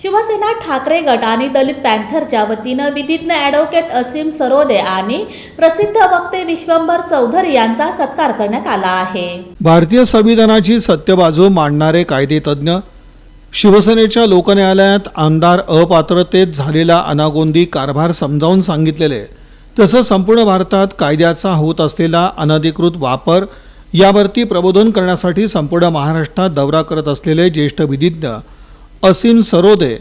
शिवसेना ठाकरे गट आणि दलित पॅन्थरच्या वतीनं विधिज्ञ ॲडव्होकेट असीम सरोदे आणि प्रसिद्ध वक्ते विश्वंभर चौधरी यांचा सत्कार करण्यात आला आहे। भारतीय संविधानाची सत्य बाजू मांडणारे कायदेतज्ञ, शिवसेनेच्या लोकन्यायालयात आमदार अपात्रतेत झालेला अनागोंदी कारभार समजावून सांगितलेले, तसंच संपूर्ण भारतात कायद्याचा होत असलेला अनधिकृत वापर यावरती प्रबोधन करण्यासाठी संपूर्ण महाराष्ट्रात दौरा करत असलेले ज्येष्ठ विधिज्ञ असीम सरोदे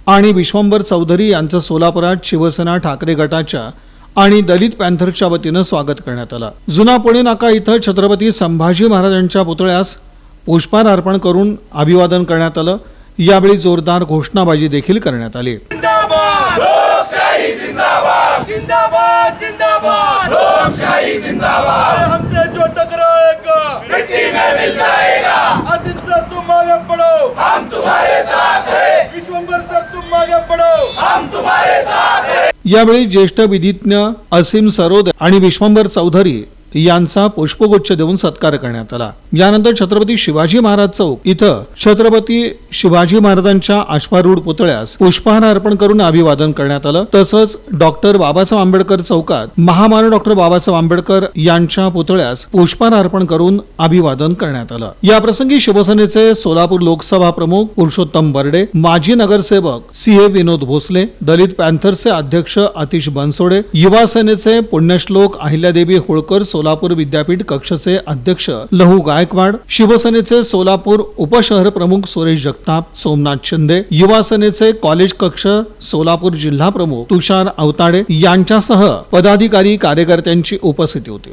आणि विश्वंभर चौधरी यांचं सोलापुरात शिवसेना ठाकरे गटाच्या आणि दलित पॅन्थरच्या वतीनं स्वागत करण्यात आलं। जुना पुणे नाका इथं छत्रपती संभाजी महाराजांच्या पुतळ्यास पुष्पहार अर्पण करून अभिवादन करण्यात आलं। यावेळी जोरदार घोषणाबाजी देखील करण्यात आली। जिंदाबाद लोकशाही जिंदाबाद जिंदाबाद जिंदाबाद लोकशाही जिंदाबाद हमसे जो टकराएगा मिट्टी में मिल जाएगा। असीम सर तुम आगे बढ़ो, हम तुम्हारे साथ हैं। विश्वंभर सर तुम आगे बढ़ो, हम तुम्हारे साथ हैं। यावेळी ज्येष्ठ विधिज्ञ असीम सरोदे आणि विश्वंभर चौधरी यांचा पुष्पगुच्छ देऊन सत्कार करण्यात आला। यानंतर छत्रपती शिवाजी महाराज चौक इथं छत्रपती शिवाजी महाराजांच्या अश्वारूढ पुतळ्यास पुष्पहार अर्पण करून अभिवादन करण्यात आलं। तसंच डॉक्टर बाबासाहेब आंबेडकर चौकात महामानव डॉक्टर बाबासाहेब आंबेडकर यांच्या पुतळ्यास पुष्पहार अर्पण करून अभिवादन करण्यात आलं। या प्रसंगी शिवसेनेचे सोलापूर लोकसभा प्रमुख पुरुषोत्तम बर्डे, माजी नगरसेवक सीए विनोद भोसले, दलित पॅन्थरचे अध्यक्ष आतिश बनसोडे, युवा सेनेचे पुण्यश्लोक अहिल्यादेवी होळकर सोलापूर विद्यापीठ कक्षचे अध्यक्ष लहू गायकवाड, शिवसेनेचे सोलापूर उपशहर प्रमुख सुरेश जगताप, सोमनाथ शिंदे, युवा सेनेचे कॉलेज कक्ष सोलापूर जिल्हा प्रमुख तुषार अवताडे यांच्यासह पदाधिकारी कार्यकर्त्यांची उपस्थिती होती।